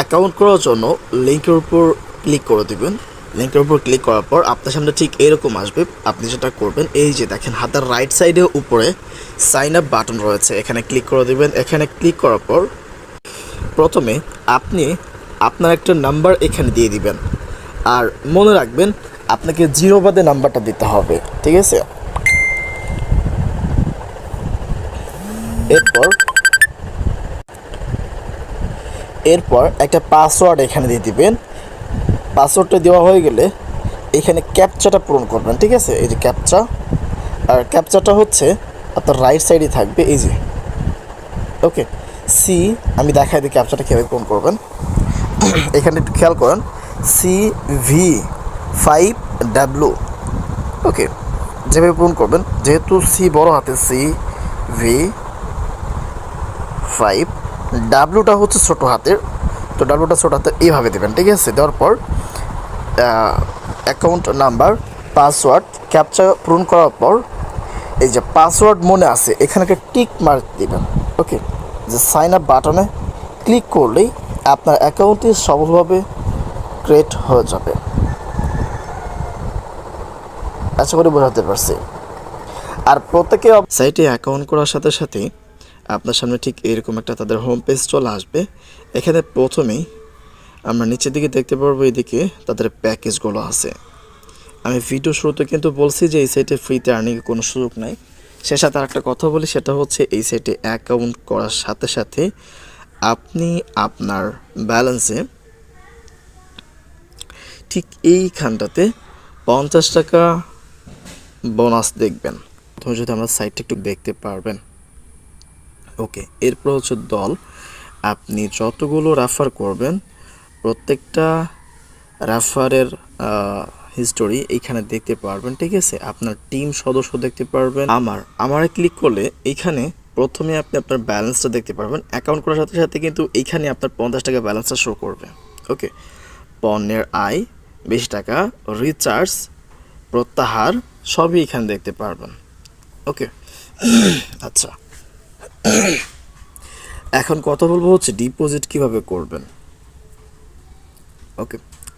Account করার জন্য লিঙ্কের উপর ক্লিক করে দিবেন। লিঙ্কের উপর ক্লিক করার পর আপনার সামনে ঠিক এরকম আসবে। আপনি যেটা করবেন, এই যে দেখেন হাতের রাইট সাইডে উপরে সাইন আপ বাটন রয়েছে, এখানে ক্লিক করে দিবেন। এখানে ক্লিক করার পর প্রথমে আপনি আপনার একটা নাম্বার এখানে দিয়ে দিবেন, আর মনে রাখবেন আপনাকে 0 বাদে নাম্বারটা দিতে হবে, ঠিক আছে? এরপর একটা পাসওয়ার্ড এখানে দিয়ে দিবেন। পাসওয়ার্ডটা দেওয়া হয়ে গেলে এখানে ক্যাপচাটা পূরণ করবেন, ঠিক আছে? এই যে ক্যাপচা, আর ক্যাপচাটা হচ্ছে আপনার রাইট সাইডে থাকবে, এই যে। ওকে, সি, আমি দেখাই দিই ক্যাপচাটা কীভাবে পূরণ করবেন। এখানে একটু খেয়াল করেন, CV5W। ওকে, যেভাবে পূরণ করবেন, যেহেতু সি বড় হাতে, CV5, ডাব্লুটা হচ্ছে ছোটো হাতের, তো ডাব্লুটা ছোটো হাতের এইভাবে দেবেন, ঠিক আছে? দেওয়ার পর অ্যাকাউন্ট নাম্বার, পাসওয়ার্ড, ক্যাপচা পূরণ করার পর এই যে পাসওয়ার্ড মনে আছে এখানে একটা টিক মার্ক দেবেন। ওকে, যে সাইন আপ বাটনে ক্লিক করলেই আপনার অ্যাকাউন্টটি সফলভাবে ক্রিয়েট হয়ে যাবে। আশা করি বোঝাতে পারছি। আর প্রত্যেকে সাইটে অ্যাকাউন্ট করার সাথে সাথে আপনার সামনে ঠিক এরকম একটা তাদের হোম পেজ চলে আসবে। এখানে প্রথমেই আমরা নিচের দিকে দেখতে পারবো, এদিকে তাদের প্যাকেজগুলো আছে। আমি ভিডিও শুরুতে কিন্তু বলছি যে এই সাইটে ফ্রিতে আর্নিংয়ের কোনো সুযোগ নাই। সে সাথে আরেকটা কথা বলি, সেটা হচ্ছে এই সাইটে অ্যাকাউন্ট করার সাথে সাথে আপনি আপনার ব্যালেন্সে ঠিক এইখানটাতে 50 টাকা বোনাস দেখবেন। প্রথমে যদি আমরা সাইটটা একটু দেখতে পারবেন। ওকে, এরপর হচ্ছে দল, আপনি যতগুলো রেফার করবেন প্রত্যেকটা রেফারের হিস্টোরি এইখানে দেখতে পারবেন, ঠিক আছে? আপনার টিম সদস্য দেখতে পারবেন। আমারে ক্লিক করলে এইখানে প্রথমে আপনি আপনার ব্যালেন্সটা দেখতে পারবেন। অ্যাকাউন্ট করার সাথে সাথে কিন্তু এইখানে আপনার 50 টাকা ব্যালেন্সটা শো করবে। ওকে, পণ্যের আয় 20 টাকা, রিচার্জ, প্রত্যাহার সবই এখানে দেখতে পারবেন। ওকে, আচ্ছা, এখন কথা বলবো হচ্ছে ডিপোজিট কিভাবে করবেন। ওকে,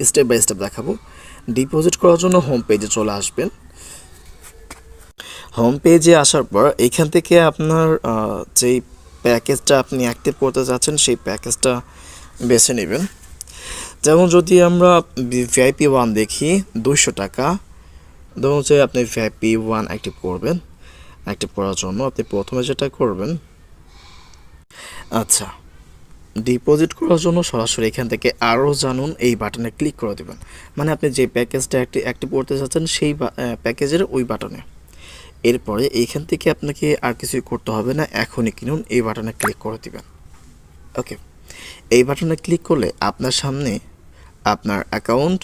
স্টেপ বাই স্টেপ দেখাবো। ডিপোজিট করার জন্য হোম পেজে চলে আসবেন। হোম পেজে আসার পর এইখান থেকে আপনার যেই প্যাকেজটা আপনি অ্যাক্টিভ করতে চাচ্ছেন সেই প্যাকেজটা বেছে নেবেন। যেমন যদি আমরা VIP1 দেখি 200 টাকা, ধরুন হচ্ছে আপনি VIP1 অ্যাক্টিভ করবেন। অ্যাক্টিভ করার জন্য আপনি প্রথমে যেটা করবেন, আচ্ছা, ডিপোজিট করার জন্য সরাসরি এখান থেকে আরও জানুন এই বাটনে ক্লিক করে দেবেন। মানে আপনি যে প্যাকেজটা অ্যাক্টিভ করতে চাচ্ছেন সেই প্যাকেজের ওই বাটনে। এরপরে এইখান থেকে আপনাকে আর কিছুই করতে হবে না, এখনই কিনুন এই বাটনে ক্লিক করে দিবেন। ওকে, এই বাটনে ক্লিক করলে আপনার সামনে আপনার অ্যাকাউন্ট,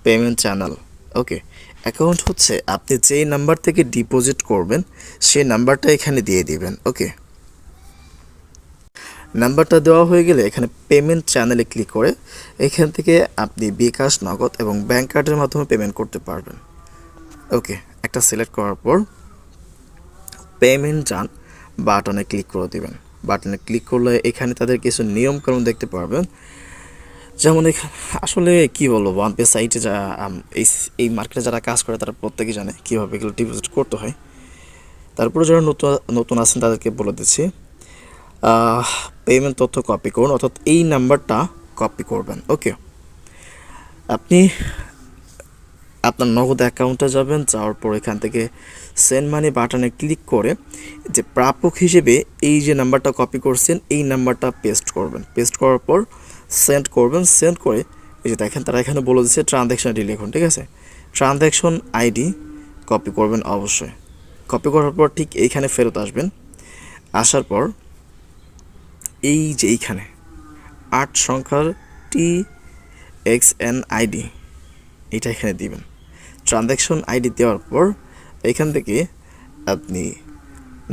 পেমেন্ট চ্যানেল। ওকে, অ্যাকাউন্ট হচ্ছে আপনি যেই নাম্বার থেকে ডিপোজিট করবেন সেই নাম্বারটা এখানে দিয়ে দিবেন। ওকে, নাম্বারটা দেওয়া হয়ে গেলে এখানে পেমেন্ট চ্যানেলে ক্লিক করে এখান থেকে আপনি বিকাশ, নগদ এবং ব্যাঙ্ক কার্ডের মাধ্যমে পেমেন্ট করতে পারবেন। ওকে, একটা সিলেক্ট করার পর পেমেন্ট যান বাটনে ক্লিক করে দেবেন। বাটনে ক্লিক করলে এখানে তাদের কিছু নিয়মকানুন দেখতে পারবেন। যেমন আসলে কি বলবো, ওয়ানপে সাইটে যা এই মার্কেটে যারা কাজ করে তারা প্রত্যেকেই জানে কীভাবে এগুলো ডিপোজিট করতে হয়। তারপরে যারা নতুন আছেন তাদেরকে বলে দিচ্ছি, পেমেন্ট তথ্য কপি করুন, অর্থাৎ এই নাম্বারটা কপি করবেন। ওকে, আপনি আপনার নগদ অ্যাকাউন্টে যাবেন, যাওয়ার পর এখান থেকে সেন্ড মানি বাটনে ক্লিক করে যে প্রাপক হিসেবে এই যে নাম্বারটা কপি করছেন এই নাম্বারটা পেস্ট করবেন। পেস্ট করার পর সেন্ড করবেন। সেন্ড করে এই যে দেখেন তারা এখানে বলে দিচ্ছে ট্রানজ্যাকশন আইডি লিখুন, ঠিক আছে? ট্রানজ্যাকশন আইডি কপি করবেন অবশ্যই। কপি করার পর ঠিক এইখানে ফেরত আসবেন। আসার পর এই যে এইখানে 8 সংখ্যার TXN ID এটা এখানে দিবেন। ট্রানজ্যাকশন আইডি দেওয়ার পর এখান থেকে আপনি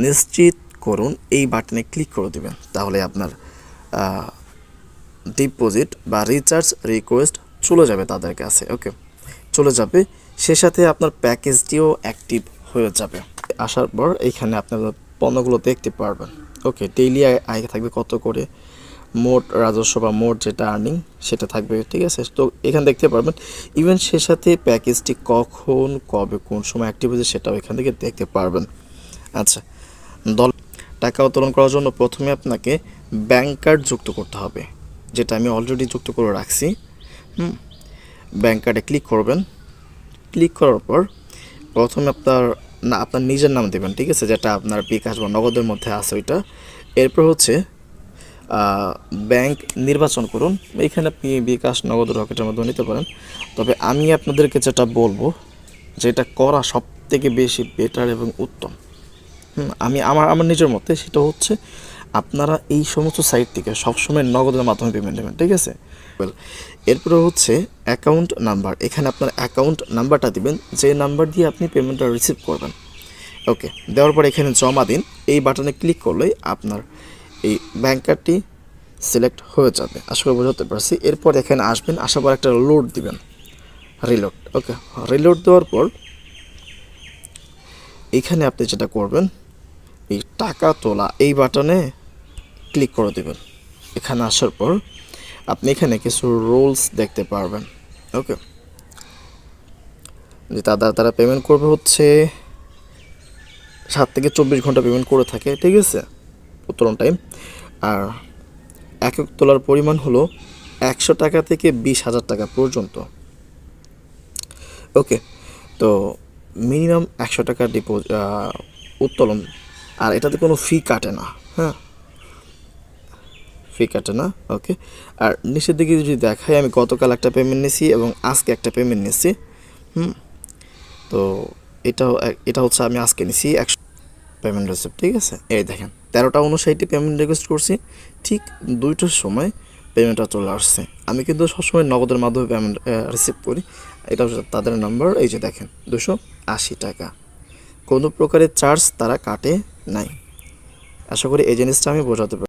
নিশ্চিত করুন এই বাটনে ক্লিক করে দেবেন। তাহলে আপনার ডিপোজিট বা রিচার্জ রিকোয়েস্ট চলে যাবে তাদের কাছে। ওকে, চলে যাবে, সে সাথে আপনার প্যাকেজটিও অ্যাক্টিভ হয়ে যাবে। আসার পর এইখানে আপনারা পণ্যগুলো দেখতে পারবেন। ওকে, ডেইলি আয় থাকবে কত করে, মোট রাজস্ব বা মোট যেটা আর্নিং সেটা থাকবে, ঠিক আছে। তো এখানে দেখতে পারবেন ইভেন সে সাথে প্যাকেজটি কখন কবে কোন সময় অ্যাক্টিভ হয়েছে সেটাও এখান থেকে দেখতে পারবেন। আচ্ছা, দল টাকা উত্তোলন করার জন্য প্রথমে আপনাকে ব্যাংক কার্ড যুক্ত করতে হবে, যেটা আমি অলরেডি যুক্ত করে রাখছি। ব্যাংক কার্ডে ক্লিক করবেন। ক্লিক করার পর প্রথমে আপনার নিজের নাম দেবেন, ঠিক আছে, যেটা আপনার বিকাশ বা নগদের মধ্যে আছে ওইটা। এরপর হচ্ছে ব্যাংক নির্বাচন করুন। এখানে আপনি বিকাশ, নগদ, রকেটের মাধ্যমে নিতে পারেন। তবে আমি আপনাদেরকে যেটা বলবো, যেটা করা সব থেকে বেশি বেটার এবং উত্তম, আমি আমার নিজের মতে, সেটা হচ্ছে আপনারা এই সমস্ত সাইট থেকে সবসময় নগদের মাধ্যমে পেমেন্ট দেবেন, ঠিক আছে। এরপরে হচ্ছে অ্যাকাউন্ট নাম্বার। এখানে আপনার অ্যাকাউন্ট নাম্বারটা দিবেন, যে নাম্বার দিয়ে আপনি পেমেন্টটা রিসিভ করবেন। ওকে, দেওয়ার পর এখানে জমা দিন, এই বাটনে ক্লিক করলেই আপনার এই ব্যাংক কার্ডটি সিলেক্ট হয়ে যাবে। আশা করি বোঝাতে পারছি। এরপর এখানে আসবেন, আসার পর একটা লোড দিবেন, রিলোড। ওকে, রিলোড দেওয়ার পর এখানে আপনি যেটা করবেন, এই টাকা তোলা এই বাটনে ক্লিক করে দেবেন। এখানে আসার পর আপনি এখানে কিছু রুলস দেখতে পারবেন। ওকে, যে তারা পেমেন্ট করবে হচ্ছে 7 থেকে 24 ঘন্টা পেমেন্ট করে থাকে, ঠিক আছে, উত্তোলন টাইম। আর একক তোলার পরিমাণ হলো 100 টাকা থেকে 20,000 টাকা পর্যন্ত। ওকে, তো মিনিমাম 100 টাকা উত্তোলন, আর এটাতে কোনো ফি কাটে না, হ্যাঁ, ফি কাটে না। ওকে, আর নিচের দিকে যদি দেখাই, আমি গতকাল একটা পেমেন্ট নিয়েছি এবং আজকে একটা পেমেন্ট নিয়েছি। তো এটা হচ্ছে আমি আজকে নিয়েছি 100 পেমেন্ট রিসিপ্ট, ঠিক আছে। এই দেখেন 13টা 59 পেমেন্ট রিকোয়েস্ট করছি, ঠিক 2টার সময় পেমেন্টটা চলে আসছে। আমি কিন্তু সবসময় নগদের মাধ্যমে পেমেন্ট রিসিভ করি। এটা হচ্ছে তাদের নাম্বার, এই যে দেখেন 280 টাকা, কোনো প্রকারের চার্জ তারা কাটে নাই। আশা করি এই জিনিসটা আমি বোঝাতে পারি।